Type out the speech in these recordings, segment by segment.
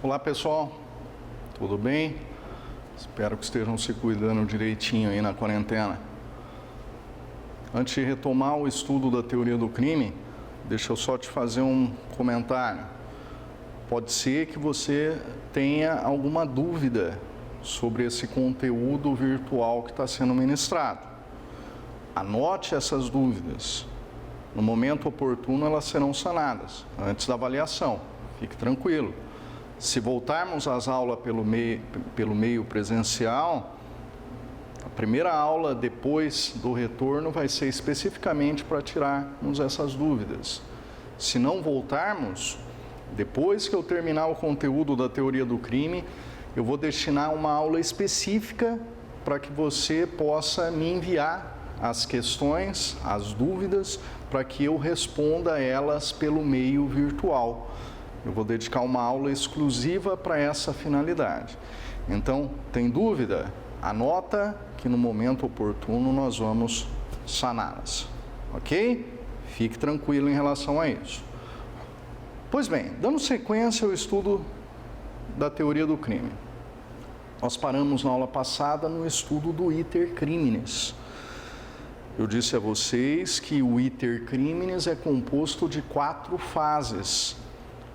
Olá pessoal, tudo bem? Espero que estejam se cuidando direitinho aí na quarentena. Antes de retomar o estudo da teoria do crime, deixa eu só te fazer um comentário. Pode ser que você tenha alguma dúvida sobre esse conteúdo virtual que está sendo ministrado. Anote essas dúvidas. No momento oportuno elas serão sanadas, antes da avaliação. Fique tranquilo. Se voltarmos às aulas pelo meio presencial, a primeira aula depois do retorno vai ser especificamente para tirarmos essas dúvidas. Se não voltarmos, depois que eu terminar o conteúdo da teoria do crime, eu vou destinar uma aula específica para que você possa me enviar as questões, as dúvidas, para que eu responda elas pelo meio virtual. Eu vou dedicar uma aula exclusiva para essa finalidade. Então, tem dúvida? Anota que no momento oportuno nós vamos saná-las, ok? Fique tranquilo em relação a isso. Pois bem, dando sequência ao estudo da teoria do crime. Nós paramos na aula passada no estudo do iter criminis. Eu disse a vocês que o iter criminis é composto de 4 fases.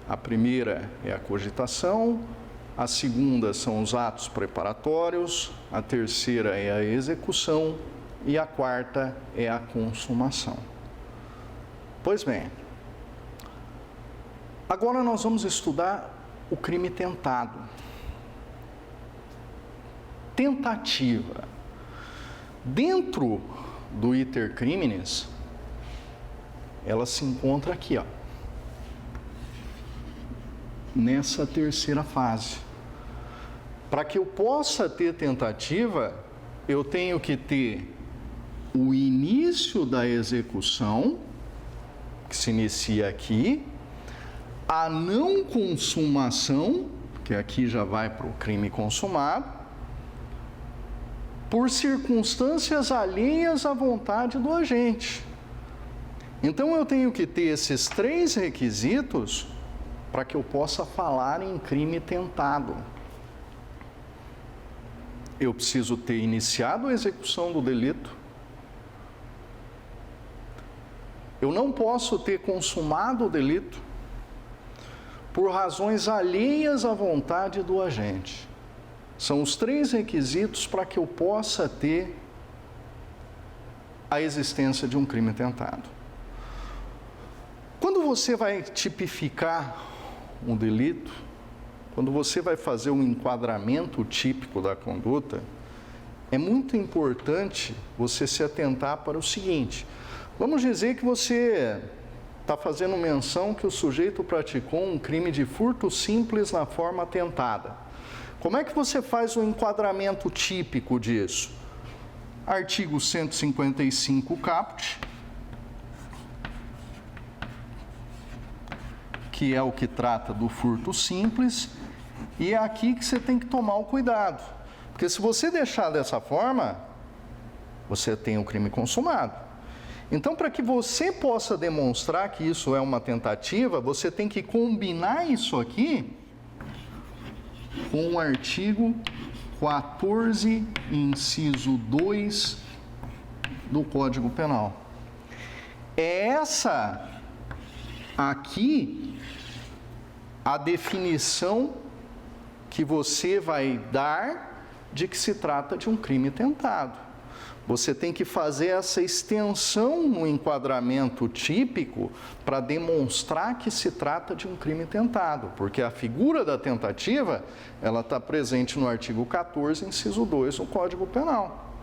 A primeira é a cogitação, a segunda são os atos preparatórios, a terceira é a execução e a quarta é a consumação. Pois bem, agora nós vamos estudar o crime tentado. Tentativa. Dentro do iter criminis, ela se encontra aqui, ó, nessa terceira fase. Para que eu possa ter tentativa, eu tenho que ter o início da execução, que se inicia aqui, a não consumação, que aqui já vai para o crime consumado, por circunstâncias alheias à vontade do agente. Então eu tenho que ter esses 3 requisitos para que eu possa falar em crime tentado. Eu preciso ter iniciado a execução do delito. Eu não posso ter consumado o delito por razões alheias à vontade do agente. São os 3 requisitos para que eu possa ter a existência de um crime tentado. Quando você vai tipificar um delito, quando você vai fazer um enquadramento típico da conduta, é muito importante você se atentar para o seguinte. Vamos dizer que você está fazendo menção que o sujeito praticou um crime de furto simples na forma tentada. Como é que você faz o enquadramento típico disso? Artigo 155 caput, que é o que trata do furto simples, e é aqui que você tem que tomar o cuidado. Porque se você deixar dessa forma, você tem o crime consumado. Então, para que você possa demonstrar que isso é uma tentativa, você tem que combinar isso aqui com o artigo 14, inciso 2 do Código Penal. É essa aqui a definição que você vai dar de que se trata de um crime tentado. Você tem que fazer essa extensão no enquadramento típico para demonstrar que se trata de um crime tentado, porque a figura da tentativa, ela está presente no artigo 14, inciso 2 do Código Penal.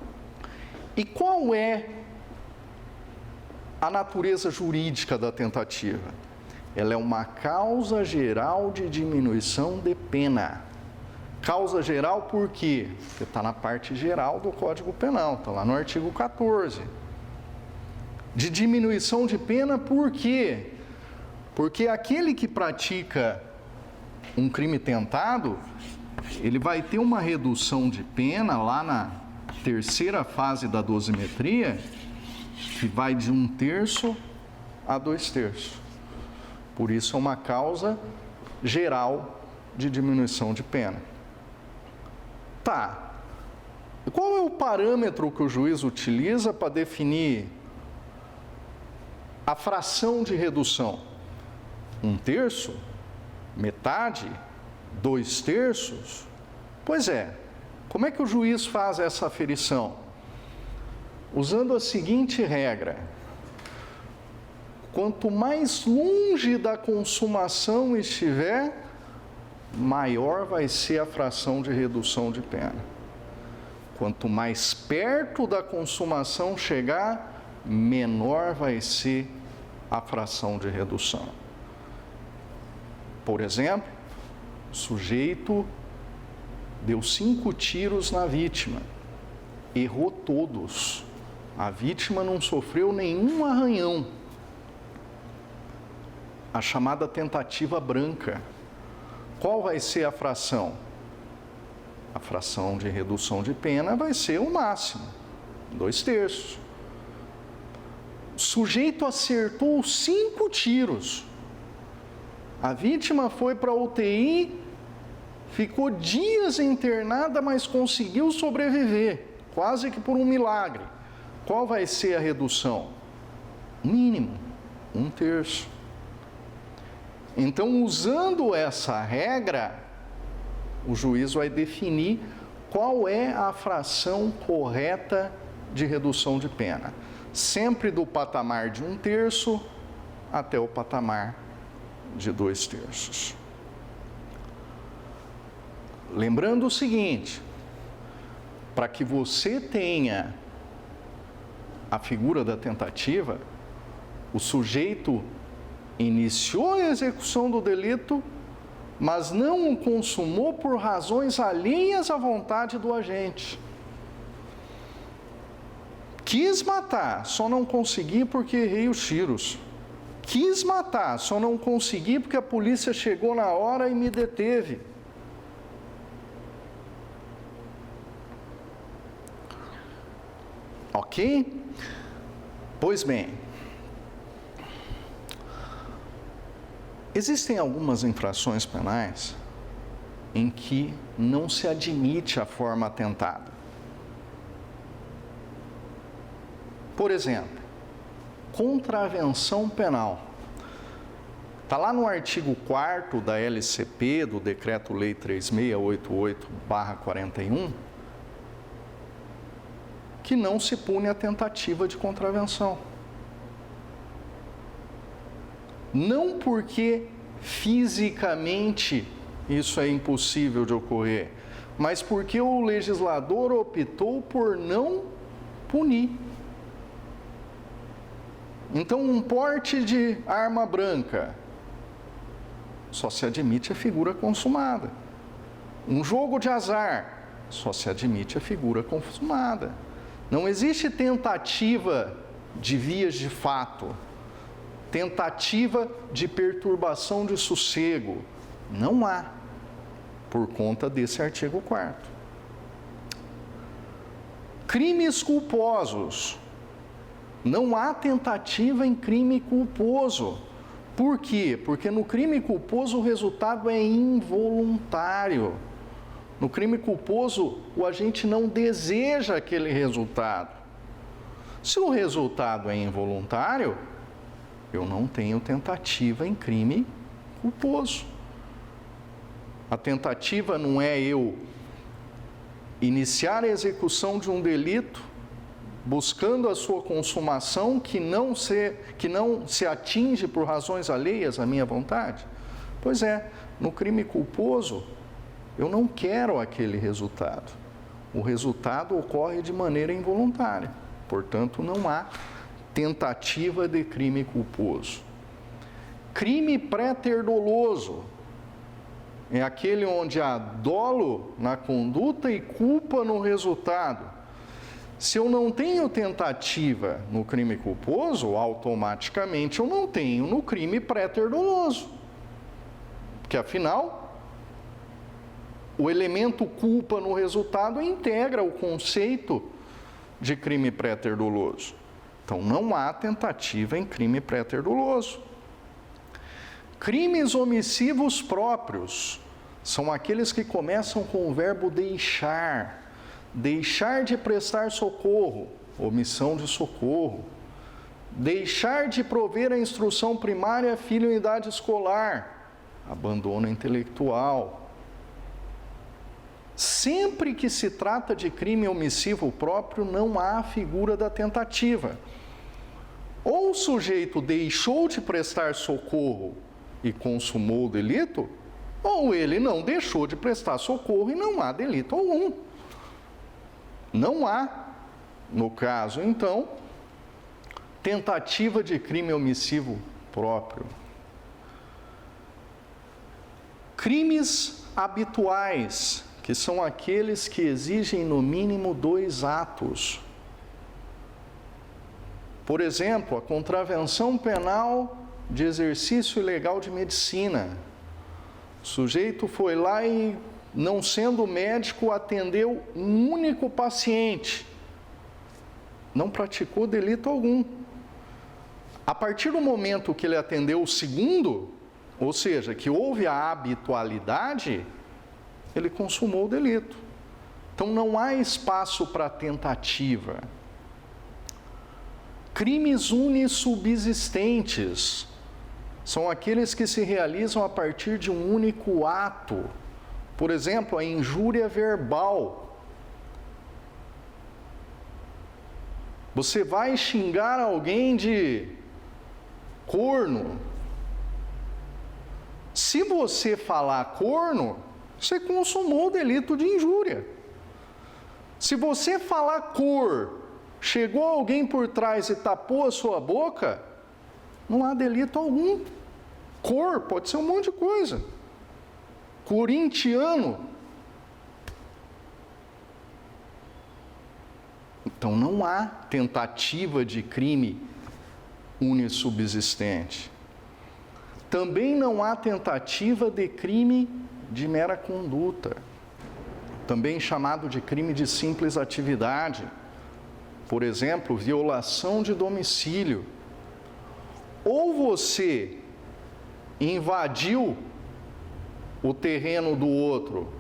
E qual é a natureza jurídica da tentativa? Ela é uma causa geral de diminuição de pena. Causa geral por quê? Porque está na parte geral do Código Penal, está lá no artigo 14. De diminuição de pena por quê? Porque aquele que pratica um crime tentado, ele vai ter uma redução de pena lá na terceira fase da dosimetria, que vai de 1/3 a 2/3. Por isso é uma causa geral de diminuição de pena. Tá. E qual é o parâmetro que o juiz utiliza para definir a fração de redução? 1/3? Metade? 2/3? Pois é. Como é que o juiz faz essa aferição? Usando a seguinte regra: quanto mais longe da consumação estiver, maior vai ser a fração de redução de pena. Quanto mais perto da consumação chegar, menor vai ser a fração de redução. Por exemplo, o sujeito deu 5 tiros na vítima, errou todos. A vítima não sofreu nenhum arranhão. A chamada tentativa branca. Qual vai ser a fração? A fração de redução de pena vai ser o máximo, 2/3. O sujeito acertou 5 tiros. A vítima foi para a UTI, ficou dias internada, mas conseguiu sobreviver, quase que por um milagre. Qual vai ser a redução? Mínimo, 1/3. Então, usando essa regra, o juiz vai definir qual é a fração correta de redução de pena. Sempre do patamar de 1/3 até o patamar de 2/3. Lembrando o seguinte: para que você tenha a figura da tentativa, o sujeito iniciou a execução do delito, mas não o consumou por razões alheias à vontade do agente. Quis matar, só não consegui porque errei os tiros. Quis matar, só não consegui porque a polícia chegou na hora e me deteve. Ok? Pois bem, existem algumas infrações penais em que não se admite a forma atentada. Por exemplo, contravenção penal. Está lá no artigo 4º da LCP, do Decreto-Lei 3688/41, que não se pune a tentativa de contravenção. Não porque fisicamente isso é impossível de ocorrer, mas porque o legislador optou por não punir. Então, um porte de arma branca só se admite a figura consumada. Um jogo de azar só se admite a figura consumada. Não existe tentativa de vias de fato, tentativa de perturbação de sossego. Não há, por conta desse artigo 4º. Crimes culposos. Não há tentativa em crime culposo. Por quê? Porque no crime culposo o resultado é involuntário. No crime culposo, o agente não deseja aquele resultado. Se o resultado é involuntário, eu não tenho tentativa em crime culposo. A tentativa não é eu iniciar a execução de um delito buscando a sua consumação que não se atinge por razões alheias à minha vontade? Pois é, no crime culposo, eu não quero aquele resultado. O resultado ocorre de maneira involuntária. Portanto, não há tentativa de crime culposo. Crime pré-ter-doloso é aquele onde há dolo na conduta e culpa no resultado. Se eu não tenho tentativa no crime culposo, automaticamente eu não tenho no crime pré-ter-doloso. Porque, afinal, o elemento culpa no resultado integra o conceito de crime pré-ter-doloso. Então, não há tentativa em crime pré-ter-doloso. Crimes omissivos próprios são aqueles que começam com o verbo deixar. Deixar de prestar socorro, omissão de socorro. Deixar de prover a instrução primária a filho em idade escolar, abandono intelectual. Sempre que se trata de crime omissivo próprio, não há a figura da tentativa. Ou o sujeito deixou de prestar socorro e consumou o delito, ou ele não deixou de prestar socorro e não há delito algum. Não há, no caso, então, tentativa de crime omissivo próprio. Crimes habituais, que são aqueles que exigem no mínimo 2 atos. Por exemplo, a contravenção penal de exercício ilegal de medicina. O sujeito foi lá e, não sendo médico, atendeu um único paciente. Não praticou delito algum. A partir do momento que ele atendeu o segundo, ou seja, que houve a habitualidade, ele consumou o delito. Então não há espaço para tentativa. Crimes unissubsistentes são aqueles que se realizam a partir de um único ato. Por exemplo, a injúria verbal. Você vai xingar alguém de corno. Se você falar corno, você consumou o delito de injúria. Se você falar cor, chegou alguém por trás e tapou a sua boca, não há delito algum. Cor pode ser um monte de coisa. Corintiano. Então não há tentativa de crime unissubsistente. Também não há tentativa de crime de mera conduta, também chamado de crime de simples atividade. Por exemplo, violação de domicílio. Ou você invadiu o terreno do outro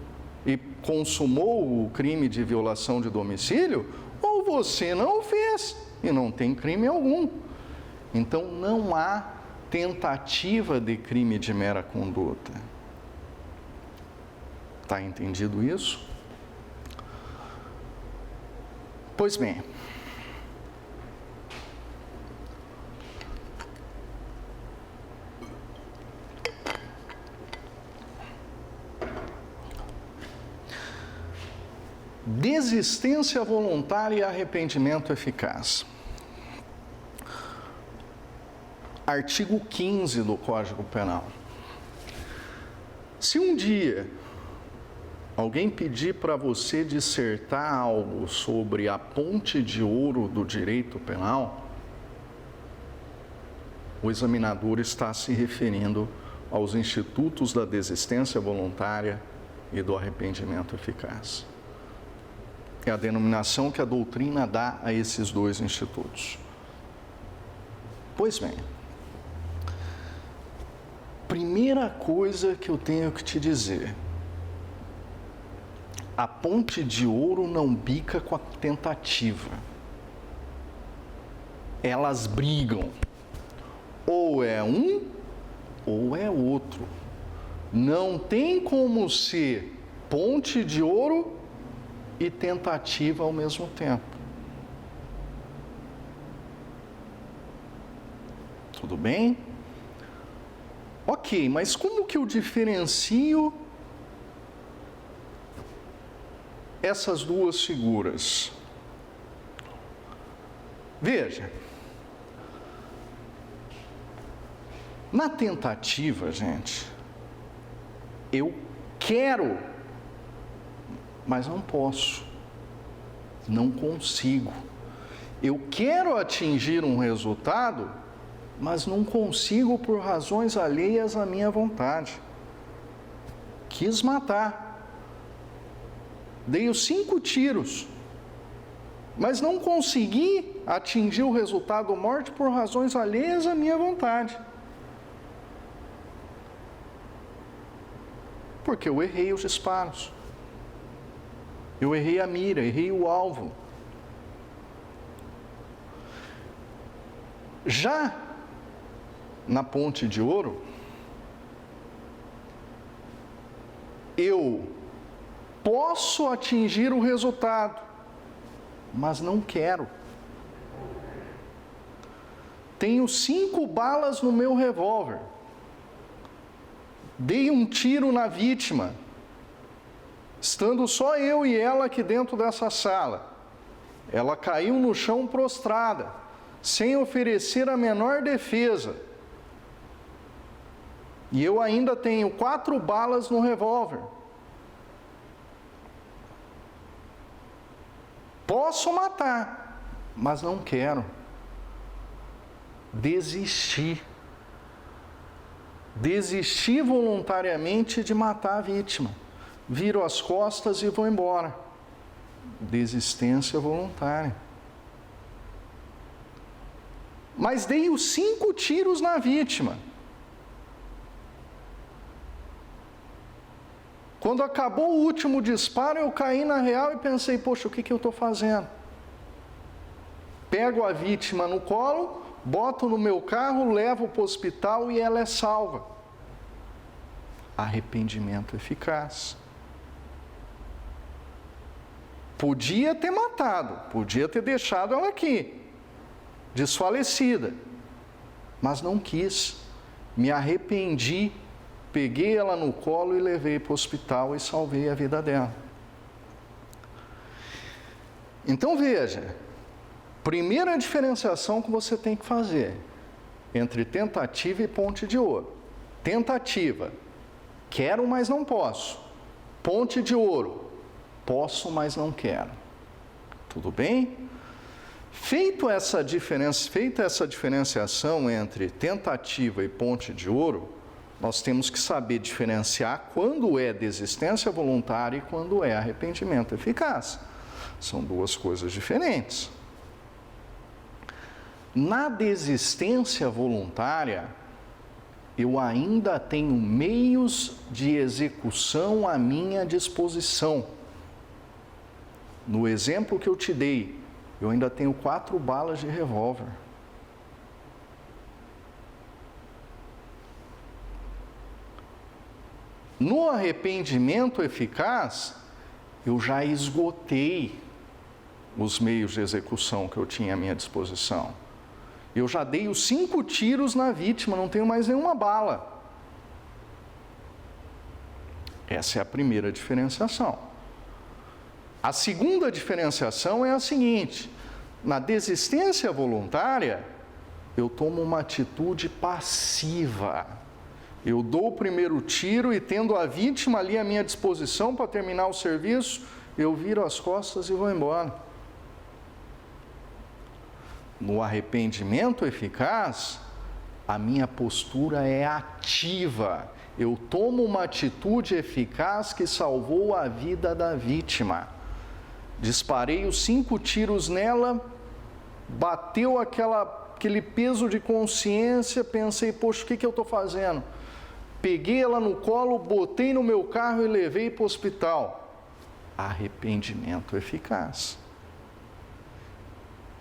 e consumou o crime de violação de domicílio, ou você não o fez e não tem crime algum. Então não há tentativa de crime de mera conduta. Está entendido isso? Pois bem, desistência voluntária e arrependimento eficaz. Artigo 15 do Código Penal. Se um dia alguém pedir para você dissertar algo sobre a ponte de ouro do direito penal, o examinador está se referindo aos institutos da desistência voluntária e do arrependimento eficaz. É a denominação que a doutrina dá a esses 2 institutos. Pois bem, primeira coisa que eu tenho que te dizer: a ponte de ouro não bica com a tentativa. Elas brigam. Ou é um, ou é outro. Não tem como ser ponte de ouro e tentativa ao mesmo tempo. Tudo bem? Ok, mas como que eu diferencio essas 2 figuras? Veja, na tentativa, gente, eu quero, mas não posso, não consigo. Eu quero atingir um resultado, mas não consigo por razões alheias à minha vontade. Quis matar. Dei os 5 tiros, mas não consegui atingir o resultado morte por razões alheias à minha vontade. Porque eu errei os disparos. Eu errei a mira, errei o alvo. Já na Ponte de Ouro, eu posso atingir o resultado, mas não quero. Tenho 5 balas no meu revólver. Dei um tiro na vítima, estando só eu e ela aqui dentro dessa sala. Ela caiu no chão prostrada, sem oferecer a menor defesa. E eu ainda tenho 4 balas no revólver. Posso matar, mas não quero. Desisti voluntariamente de matar a vítima. Viro as costas e vou embora. Desistência voluntária. Mas dei os 5 tiros na vítima. Quando acabou o último disparo, eu caí na real e pensei, poxa, o que eu estou fazendo? Pego a vítima no colo, boto no meu carro, levo para o hospital e ela é salva. Arrependimento eficaz. Podia ter matado, podia ter deixado ela aqui, desfalecida, mas não quis. Me arrependi, peguei ela no colo e levei para o hospital e salvei a vida dela. Então veja, primeira diferenciação que você tem que fazer entre tentativa e ponte de ouro. Tentativa, quero, mas não posso. Ponte de ouro, posso, mas não quero. Tudo bem? Feita essa diferenciação entre tentativa e ponte de ouro, nós temos que saber diferenciar quando é desistência voluntária e quando é arrependimento eficaz. São 2 coisas diferentes. Na desistência voluntária, eu ainda tenho meios de execução à minha disposição. No exemplo que eu te dei, eu ainda tenho 4 balas de revólver. No arrependimento eficaz, eu já esgotei os meios de execução que eu tinha à minha disposição. Eu já dei os 5 tiros na vítima, não tenho mais nenhuma bala. Essa é a primeira diferenciação. A segunda diferenciação é a seguinte: na desistência voluntária, eu tomo uma atitude passiva. Eu dou o primeiro tiro e, tendo a vítima ali à minha disposição para terminar o serviço, eu viro as costas e vou embora. No arrependimento eficaz, a minha postura é ativa. Eu tomo uma atitude eficaz que salvou a vida da vítima. Disparei os 5 tiros nela, bateu aquele peso de consciência, pensei, poxa, o que eu estou fazendo? Peguei ela no colo, botei no meu carro e levei para o hospital. Arrependimento eficaz.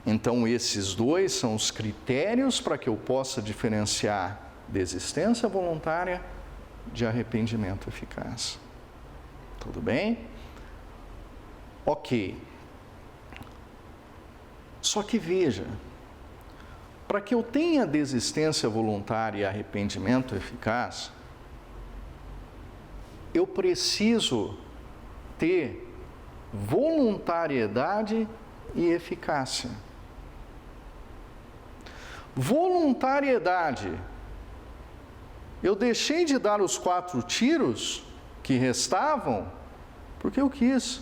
Então, esses 2 são os critérios para que eu possa diferenciar desistência voluntária de arrependimento eficaz. Tudo bem? Ok. Só que veja, para que eu tenha desistência voluntária e arrependimento eficaz, eu preciso ter voluntariedade e eficácia. Voluntariedade. Eu deixei de dar os 4 tiros que restavam porque eu quis.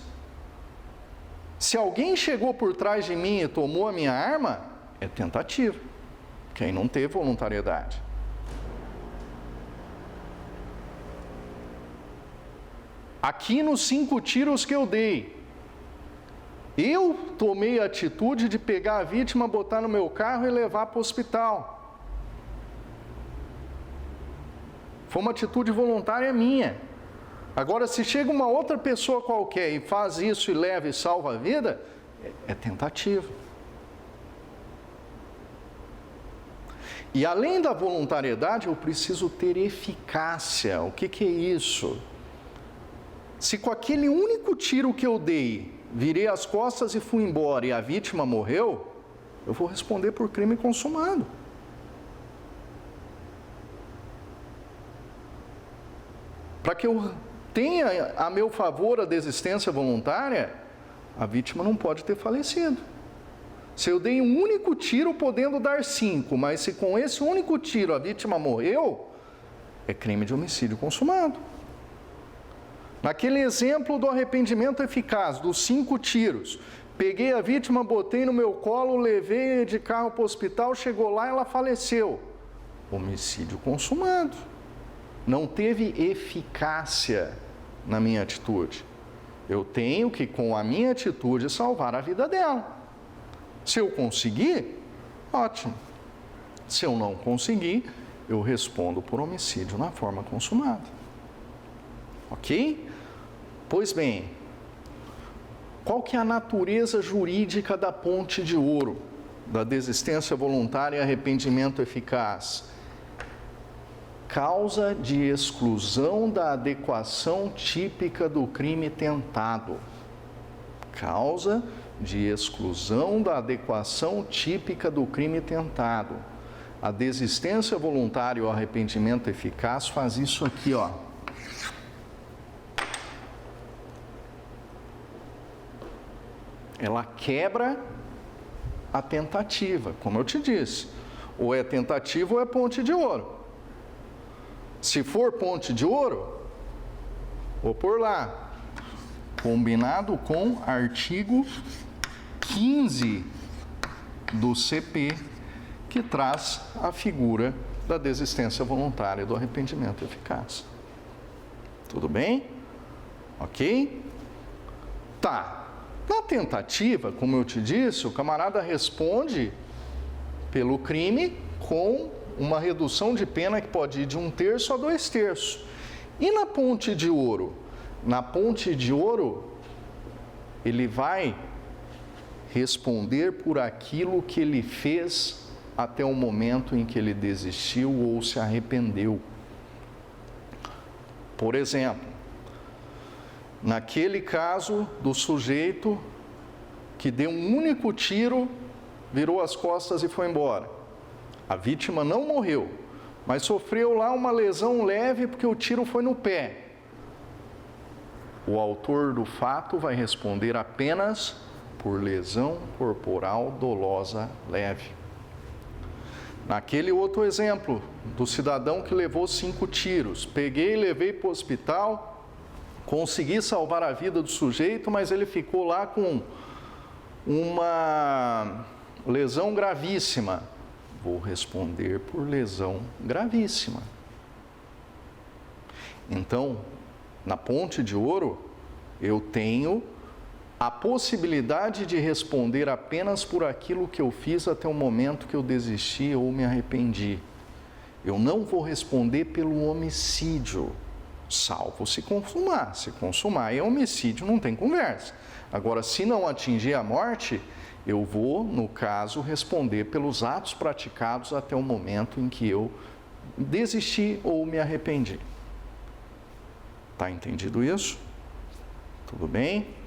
Se alguém chegou por trás de mim e tomou a minha arma, é tentativa, porque aí não teve voluntariedade. Aqui nos 5 tiros que eu dei, eu tomei a atitude de pegar a vítima, botar no meu carro e levar para o hospital. Foi uma atitude voluntária minha. Agora, se chega uma outra pessoa qualquer e faz isso e leva e salva a vida, é tentativa. E além da voluntariedade, eu preciso ter eficácia. O que é isso? Se com aquele único tiro que eu dei, virei as costas e fui embora e a vítima morreu, eu vou responder por crime consumado. Para que eu tenha a meu favor a desistência voluntária, a vítima não pode ter falecido. Se eu dei um único tiro, podendo dar 5, mas se com esse único tiro a vítima morreu, é crime de homicídio consumado. Naquele exemplo do arrependimento eficaz, dos 5 tiros, peguei a vítima, botei no meu colo, levei de carro para o hospital, chegou lá e ela faleceu. Homicídio consumado. Não teve eficácia na minha atitude. Eu tenho que, com a minha atitude, salvar a vida dela. Se eu conseguir, ótimo. Se eu não conseguir, eu respondo por homicídio na forma consumada. Ok? Pois bem, qual que é a natureza jurídica da ponte de ouro, da desistência voluntária e arrependimento eficaz? Causa de exclusão da adequação típica do crime tentado. Causa de exclusão da adequação típica do crime tentado. A desistência voluntária e o arrependimento eficaz faz isso aqui, ó. Ela quebra a tentativa, como eu te disse. Ou é tentativa ou é ponte de ouro. Se for ponte de ouro, vou pôr lá, combinado com artigo 15 do CP, que traz a figura da desistência voluntária e do arrependimento eficaz. Tudo bem? Ok? Tá. Na tentativa, como eu te disse, o camarada responde pelo crime com uma redução de pena que pode ir de 1/3 a 2/3. E na ponte de ouro? Na ponte de ouro, ele vai responder por aquilo que ele fez até o momento em que ele desistiu ou se arrependeu. Por exemplo, naquele caso do sujeito que deu um único tiro, virou as costas e foi embora. A vítima não morreu, mas sofreu lá uma lesão leve porque o tiro foi no pé. O autor do fato vai responder apenas por lesão corporal dolosa leve. Naquele outro exemplo, do cidadão que levou 5 tiros, peguei e levei para o hospital, consegui salvar a vida do sujeito, mas ele ficou lá com uma lesão gravíssima. Vou responder por lesão gravíssima. Então, na ponte de ouro, eu tenho a possibilidade de responder apenas por aquilo que eu fiz até o momento que eu desisti ou me arrependi. Eu não vou responder pelo homicídio, salvo se consumar. Se consumar é homicídio, não tem conversa. Agora, se não atingir a morte, eu vou, no caso, responder pelos atos praticados até o momento em que eu desisti ou me arrependi. Tá entendido isso? Tudo bem?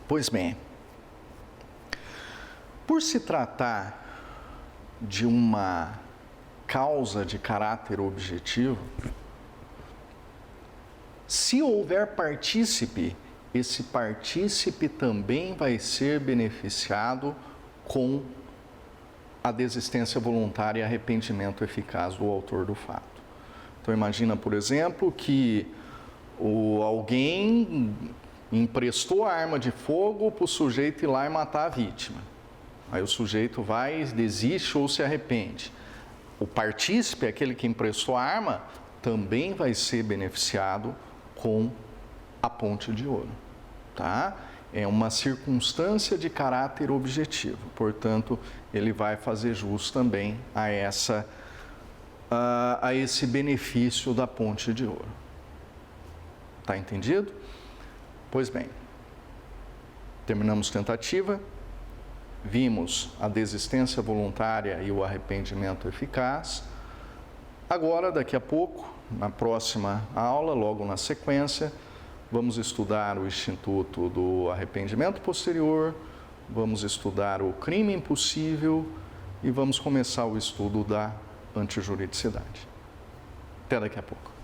Pois bem, por se tratar de uma causa de caráter objetivo, se houver partícipe, esse partícipe também vai ser beneficiado com a desistência voluntária e arrependimento eficaz do autor do fato. Então imagina, por exemplo, que alguém emprestou a arma de fogo para o sujeito ir lá e matar a vítima. Aí o sujeito vai, desiste ou se arrepende. o partícipe, aquele que emprestou a arma, também vai ser beneficiado com a ponte de ouro, tá? É uma circunstância de caráter objetivo, portanto, ele vai fazer jus também a esse benefício da ponte de ouro. Tá entendido? Pois bem, terminamos tentativa, vimos a desistência voluntária e o arrependimento eficaz. Agora, daqui a pouco, na próxima aula, logo na sequência, vamos estudar o instituto do arrependimento posterior, vamos estudar o crime impossível e vamos começar o estudo da antijuridicidade. Até daqui a pouco.